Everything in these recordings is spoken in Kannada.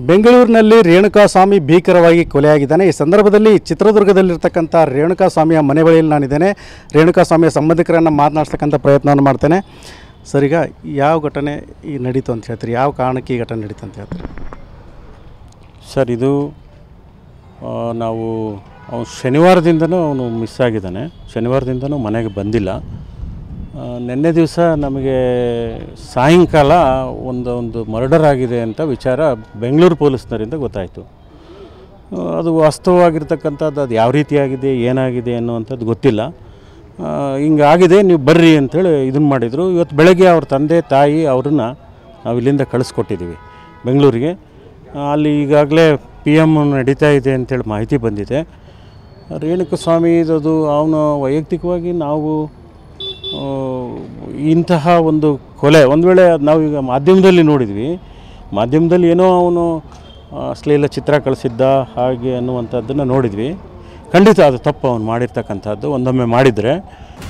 ಬೆಂಗಳೂರಿನಲ್ಲಿ ರೇಣುಕಾಸ್ವಾಮಿ ಭೀಕರವಾಗಿ ಕೊಲೆಯಾಗಿದ್ದಾನೆ. ಈ ಸಂದರ್ಭದಲ್ಲಿ ಚಿತ್ರದುರ್ಗದಲ್ಲಿರ್ತಕ್ಕಂಥ ರೇಣುಕಾಸ್ವಾಮಿಯ ಮನೆ ಬಳಿಯಲ್ಲಿ ನಾನಿದ್ದೇನೆ. ರೇಣುಕಾಸ್ವಾಮಿಯ ಸಂಬಂಧಿಕರನ್ನು ಮಾತನಾಡ್ತಕ್ಕಂಥ ಪ್ರಯತ್ನವನ್ನು ಮಾಡ್ತೇನೆ. ಸರ್, ಈಗ ಯಾವ ಘಟನೆ ಈ ನಡೀತು ಅಂತ ಹೇಳ್ತೀರಿ? ಯಾವ ಕಾರಣಕ್ಕೆ ಈ ಘಟನೆ ನಡೀತು ಅಂತ ಹೇಳ್ತೀರಿ? ಸರ್, ಇದು ನಾವು ಶನಿವಾರದಿಂದನೂ ಅವನು ಮಿಸ್ ಆಗಿದ್ದಾನೆ. ಶನಿವಾರದಿಂದನೂ ಮನೆಗೆ ಬಂದಿಲ್ಲ. ನಿನ್ನೆ ದಿವಸ ನಮಗೆ ಸಾಯಂಕಾಲ ಒಂದು ಮರ್ಡರ್ ಆಗಿದೆ ಅಂತ ವಿಚಾರ ಬೆಂಗಳೂರು ಪೊಲೀಸ್ನರಿಂದ ಗೊತ್ತಾಯಿತು. ಅದು ವಾಸ್ತವವಾಗಿರ್ತಕ್ಕಂಥದ್ದು ಅದು ಯಾವ ರೀತಿಯಾಗಿದೆ, ಏನಾಗಿದೆ ಅನ್ನುವಂಥದ್ದು ಗೊತ್ತಿಲ್ಲ. ಹಿಂಗಾಗಿದೆ, ನೀವು ಬರ್ರಿ ಅಂಥೇಳಿ ಇದನ್ನು ಮಾಡಿದರು. ಇವತ್ತು ಬೆಳಗ್ಗೆ ಅವ್ರ ತಂದೆ ತಾಯಿ ಅವ್ರನ್ನ ನಾವು ಇಲ್ಲಿಂದ ಕಳಿಸ್ಕೊಟ್ಟಿದ್ದೀವಿ ಬೆಂಗಳೂರಿಗೆ. ಅಲ್ಲಿ ಈಗಾಗಲೇ PM ನಡೀತಾ ಇದೆ ಅಂಥೇಳಿ ಮಾಹಿತಿ ಬಂದಿದೆ. ರೇಣುಕಾಸ್ವಾಮಿದು ಅವನು ವೈಯಕ್ತಿಕವಾಗಿ ನಾವು ಇಂತಹ ಒಂದು ಕೊಲೆ ಒಂದು ವೇಳೆ ನಾವೀಗ ಮಾಧ್ಯಮದಲ್ಲಿ ನೋಡಿದ್ವಿ. ಮಾಧ್ಯಮದಲ್ಲಿ ಏನೋ ಅವನು ಅಶ್ಲೀಲ ಚಿತ್ರ ಕಳಿಸಿದ್ದ ಹಾಗೆ ಅನ್ನುವಂಥದ್ದನ್ನು ನೋಡಿದ್ವಿ. ಖಂಡಿತ ಅದು ತಪ್ಪು ಅವನು ಮಾಡಿರ್ತಕ್ಕಂಥದ್ದು. ಒಂದೊಮ್ಮೆ ಮಾಡಿದರೆ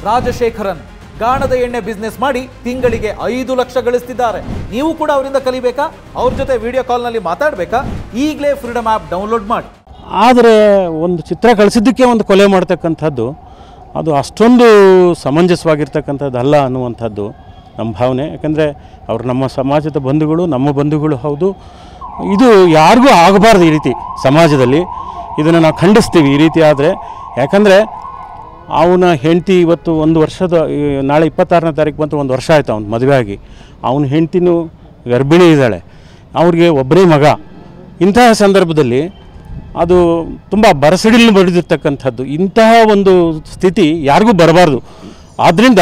ರಾಜಶೇಖರನ್ ಗಾಣದ ಎಣ್ಣೆ ಬಿಸ್ನೆಸ್ ಮಾಡಿ ತಿಂಗಳಿಗೆ 5 ಲಕ್ಷ ಗಳಿಸ್ತಿದ್ದಾರೆ. ನೀವು ಕೂಡ ಅವರಿಂದ ಕಲಿಬೇಕಾ? ಅವ್ರ ಜೊತೆ ವಿಡಿಯೋ ಕಾಲ್ನಲ್ಲಿ ಮಾತಾಡಬೇಕಾ? ಈಗಲೇ ಫ್ರೀಡಮ್ ಆ್ಯಪ್ ಡೌನ್ಲೋಡ್ ಮಾಡಿ. ಆದರೆ ಒಂದು ಚಿತ್ರ ಕಳಿಸಿದ್ದಕ್ಕೆ ಒಂದು ಕೊಲೆ ಮಾಡ್ತಕ್ಕಂಥದ್ದು ಅದು ಅಷ್ಟೊಂದು ಸಮಂಜಸವಾಗಿರ್ತಕ್ಕಂಥದ್ದು ಅಲ್ಲ ಅನ್ನುವಂಥದ್ದು ನಮ್ಮ ಭಾವನೆ. ಯಾಕಂದರೆ ಅವರು ನಮ್ಮ ಸಮಾಜದ ಬಂಧುಗಳು, ನಮ್ಮ ಬಂಧುಗಳು ಹೌದು. ಇದು ಯಾರಿಗೂ ಆಗಬಾರ್ದು ಈ ರೀತಿ ಸಮಾಜದಲ್ಲಿ. ಇದನ್ನು ನಾವು ಖಂಡಿಸ್ತೀವಿ ಈ ರೀತಿ ಆದರೆ. ಯಾಕಂದರೆ ಅವನ ಹೆಂಡತಿ ಇವತ್ತು 1 ವರ್ಷದ, ನಾಳೆ 26ನೇ ತಾರೀಕು ಬಂತು 1 ವರ್ಷ ಆಯಿತು ಅವನು ಮದುವೆ ಆಗಿ. ಅವನ ಹೆಂಡತಿನೂ ಗರ್ಭಿಣಿ ಇದ್ದಾಳೆ. ಅವ್ರಿಗೆ ಒಬ್ಬರೇ ಮಗ. ಇಂತಹ ಸಂದರ್ಭದಲ್ಲಿ ಅದು ತುಂಬ ಬರಸಿಡಿಲು ಬಡಿದಿರ್ತಕ್ಕಂಥದ್ದು. ಇಂತಹ ಒಂದು ಸ್ಥಿತಿ ಯಾರಿಗೂ ಬರಬಾರ್ದು. ಆದ್ದರಿಂದ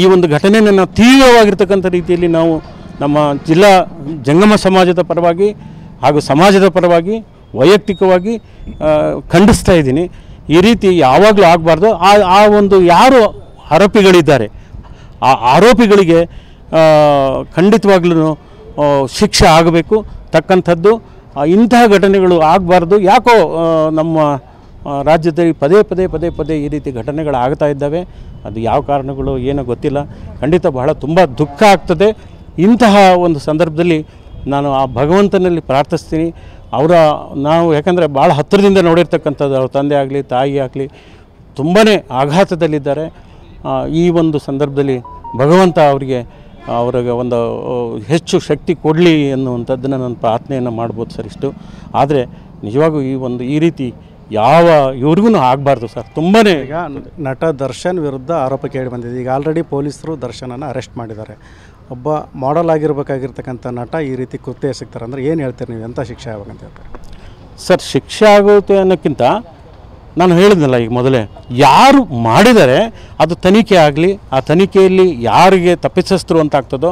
ಈ ಒಂದು ಘಟನೆಯನ್ನು ನಾವು ತೀವ್ರವಾಗಿರ್ತಕ್ಕಂಥ ರೀತಿಯಲ್ಲಿ ನಾವು ನಮ್ಮ ಜಿಲ್ಲಾ ಜಂಗಮ ಸಮಾಜದ ಪರವಾಗಿ ಹಾಗೂ ಸಮಾಜದ ಪರವಾಗಿ ವೈಯಕ್ತಿಕವಾಗಿ ಖಂಡಿಸ್ತಾ ಇದ್ದೀನಿ. ಈ ರೀತಿ ಯಾವಾಗಲೂ ಆಗಬಾರ್ದು. ಆ ಒಂದು ಯಾರು ಆರೋಪಿಗಳಿದ್ದಾರೆ ಆ ಆರೋಪಿಗಳಿಗೆ ಖಂಡಿತವಾಗ್ಲೂ ಶಿಕ್ಷೆ ಆಗಬೇಕು ತಕ್ಕಂಥದ್ದು. ಇಂತಹ ಘಟನೆಗಳು ಆಗಬಾರ್ದು. ಯಾಕೋ ನಮ್ಮ ರಾಜ್ಯದಲ್ಲಿ ಪದೇ ಈ ರೀತಿ ಘಟನೆಗಳು ಆಗ್ತಾ ಇದ್ದಾವೆ. ಅದು ಯಾವ ಕಾರಣಗಳು ಏನೋ ಗೊತ್ತಿಲ್ಲ. ಖಂಡಿತ ಬಹಳ ತುಂಬ ದುಃಖ ಆಗ್ತದೆ. ಇಂತಹ ಒಂದು ಸಂದರ್ಭದಲ್ಲಿ ನಾನು ಆ ಭಗವಂತನಲ್ಲಿ ಪ್ರಾರ್ಥಿಸ್ತೀನಿ. ನಾವು ಯಾಕಂದರೆ ಭಾಳ ಹತ್ತಿರದಿಂದ ನೋಡಿರ್ತಕ್ಕಂಥದ್ದು. ಅವ್ರ ತಂದೆ ಆಗಲಿ ತಾಯಿ ಆಗಲಿ ತುಂಬಾ ಆಘಾತದಲ್ಲಿದ್ದಾರೆ. ಈ ಒಂದು ಸಂದರ್ಭದಲ್ಲಿ ಭಗವಂತ ಅವ್ರಿಗೆ ಒಂದು ಹೆಚ್ಚು ಶಕ್ತಿ ಕೊಡಲಿ ಅನ್ನುವಂಥದ್ದನ್ನು ನಾನು ಪ್ರಾರ್ಥನೆಯನ್ನು ಮಾಡ್ಬೋದು ಸರ್. ಇಷ್ಟು ಆದರೆ ನಿಜವಾಗೂ ಈ ರೀತಿ ಇವ್ರಿಗೂ ಆಗಬಾರ್ದು ಸರ್. ತುಂಬಾ ಈಗ ನಟ ದರ್ಶನ್ ವಿರುದ್ಧ ಆರೋಪ ಕೇಳಿ ಬಂದಿದೆ. ಈಗ ಆಲ್ರೆಡಿ ಪೊಲೀಸರು ದರ್ಶನನ್ನು ಅರೆಸ್ಟ್ ಮಾಡಿದ್ದಾರೆ. ಒಬ್ಬ ಮಾಡೆಲ್ ಆಗಿರಬೇಕಾಗಿರ್ತಕ್ಕಂಥ ನಟ ಈ ರೀತಿ ಕೃತ್ಯ ಸಿಗ್ತಾರೆ ಅಂದರೆ ಏನು ಹೇಳ್ತೀರಿ ನೀವು? ಎಂಥ ಶಿಕ್ಷೆ ಆಗ್ಬೇಕಂತ ಹೇಳ್ತಾರೆ ಸರ್? ಶಿಕ್ಷೆ ಆಗುತ್ತೆ ಅನ್ನೋಕ್ಕಿಂತ ನಾನು ಹೇಳಿದ್ನಲ್ಲ ಈಗ ಮೊದಲೇ, ಯಾರು ಮಾಡಿದರೆ ಅದು ತನಿಖೆ ಆಗಲಿ. ಆ ತನಿಖೆಯಲ್ಲಿ ಯಾರಿಗೆ ತಪ್ಪಿತಸ್ಥರು ಅಂತ ಆಗ್ತದೋ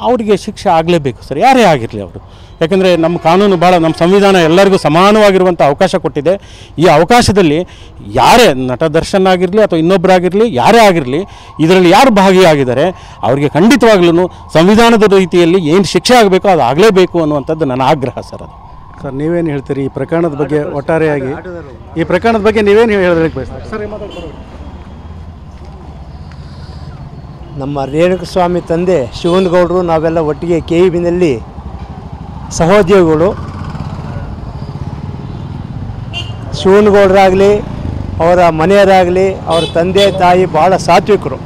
ಅವರಿಗೆ ಶಿಕ್ಷೆ ಆಗಲೇಬೇಕು ಸರ್, ಯಾರೇ ಆಗಿರಲಿ ಅವರು. ಯಾಕೆಂದರೆ ನಮ್ಮ ಕಾನೂನು ನಮ್ಮ ಸಂವಿಧಾನ ಎಲ್ಲರಿಗೂ ಸಮಾನವಾಗಿರುವಂಥ ಅವಕಾಶ ಕೊಟ್ಟಿದೆ. ಈ ಅವಕಾಶದಲ್ಲಿ ಯಾರೇ ನಟ ದರ್ಶನ್ ಆಗಿರಲಿ ಅಥವಾ ಇನ್ನೊಬ್ಬರಾಗಿರಲಿ, ಯಾರೇ ಆಗಿರಲಿ, ಇದರಲ್ಲಿ ಯಾರು ಭಾಗಿಯಾಗಿದ್ದಾರೆ ಅವರಿಗೆ ಖಂಡಿತವಾಗ್ಲೂ ಸಂವಿಧಾನದ ರೀತಿಯಲ್ಲಿ ಏನು ಶಿಕ್ಷೆ ಆಗಬೇಕೋ ಅದು ಆಗಲೇಬೇಕು ಅನ್ನುವಂಥದ್ದು ನನ್ನ ಆಗ್ರಹ ಸರ್. ಅದು ಸರ್, ನೀವೇನು ಹೇಳ್ತೀರಿ ಈ ಪ್ರಕರಣದ ಬಗ್ಗೆ? ಒಟ್ಟಾರೆಯಾಗಿ ಈ ಪ್ರಕರಣದ ಬಗ್ಗೆ ನೀವೇನು ಹೇಳೋದಕ್ಕೆ ಬಯಸ್ತೀರಿ ಸರ್? ನಮ್ಮ ರೇಣುಕಾಸ್ವಾಮಿ ತಂದೆ ಶಿವನಗೌಡರು ನಾವೆಲ್ಲ ಒಟ್ಟಿಗೆ KEBನಲ್ಲಿ ಸಹೋದ್ಯೋಗಿಗಳು. ಶಿವನಗೌಡರಾಗಲಿ, ಅವರ ಮನೆಯವರಾಗಲಿ, ಅವರ ತಂದೆ ತಾಯಿ ಭಾಳ ಸಾತ್ವಿಕರು,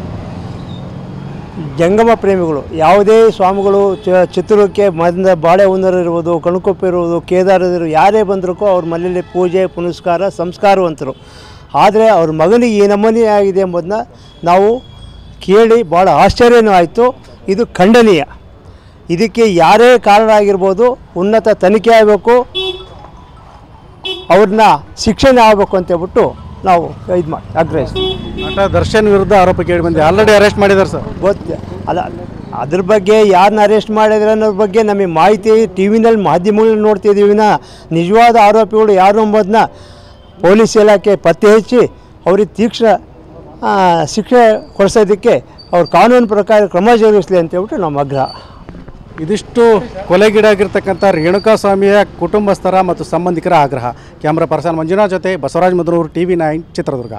ಜಂಗಮ ಪ್ರೇಮಿಗಳು. ಯಾವುದೇ ಸ್ವಾಮಿಗಳು ಚಿತ್ರಕ್ಕೆ ಬಾಳೆ ಹೊನ್ನರು ಇರ್ಬೋದು, ಕಣ್ಕೊಪ್ಪ ಇರ್ಬೋದು, ಕೇದಾರರು ಯಾರೇ ಬಂದರೂ ಅವ್ರ ಮನೆಯಲ್ಲಿ ಪೂಜೆ ಪುನಸ್ಕಾರ ಸಂಸ್ಕಾರವಂತರು. ಆದರೆ ಅವ್ರ ಮಗನಿಗೆ ಈ ನಮೂನೆ ಆಗಿದೆ ಎಂಬುದನ್ನ ನಾವು ಕೇಳಿ ಭಾಳ ಆಶ್ಚರ್ಯನೂ ಆಯಿತು. ಇದು ಖಂಡನೀಯ. ಇದಕ್ಕೆ ಯಾರೇ ಕಾರಣ ಆಗಿರ್ಬೋದು, ಉನ್ನತ ತನಿಖೆ ಆಗಬೇಕು, ಅವ್ರನ್ನ ಶಿಕ್ಷಣ ಆಗಬೇಕು ಅಂತೇಳ್ಬಿಟ್ಟು ನಾವು ಆಗ್ರಹಿಸ್ತೀವಿ. ನಟ ದರ್ಶನ್ ವಿರುದ್ಧ ಆರೋಪ ಕೇಳಿ ಬಂದಿದೆ. ಆಲ್ರೆಡಿ ಅರೆಸ್ಟ್ ಮಾಡಿದ್ದಾರೆ ಸರ್. ಅಲ್ಲ, ಅದ್ರ ಬಗ್ಗೆ ಯಾರನ್ನ ಅರೆಸ್ಟ್ ಮಾಡಿದ್ರೆ ಅನ್ನೋದ್ರ ಬಗ್ಗೆ ನಮಗೆ ಮಾಹಿತಿ TVನಲ್ಲಿ ಮಾಧ್ಯಮಗಳಲ್ಲಿ ನೋಡ್ತಿದ್ದೀವಿ. ನಿಜವಾದ ಆರೋಪಿಗಳು ಯಾರು ಎಂಬುದನ್ನ ಪೊಲೀಸ್ ಇಲಾಖೆ ಪತ್ತೆ ಹಚ್ಚಿ ಅವ್ರಿಗೆ ತೀಕ್ಷ್ಣ ಶಿಕ್ಷೆ ಕೊಡಿಸೋದಕ್ಕೆ ಅವ್ರ ಕಾನೂನು ಪ್ರಕಾರ ಕ್ರಮ ಜರುಗಿಸಲಿ ಅಂತೇಳ್ಬಿಟ್ಟು ನಮ್ಮ ಆಗ್ರಹ. ಇದಿಷ್ಟು ಕೊಲೆಗೀಡಾಗಿರ್ತಕ್ಕಂಥ ರೇಣುಕಾಸ್ವಾಮಿಯ ಕುಟುಂಬಸ್ಥರ ಮತ್ತು ಸಂಬಂಧಿಕರ ಆಗ್ರಹ. ಕ್ಯಾಮ್ರಾ ಪರ್ಸನ್ ಮಂಜುನಾಥ್ ಜೊತೆ ಬಸವರಾಜ್ ಮಧುನೂರು, TV9 ಚಿತ್ರದುರ್ಗ.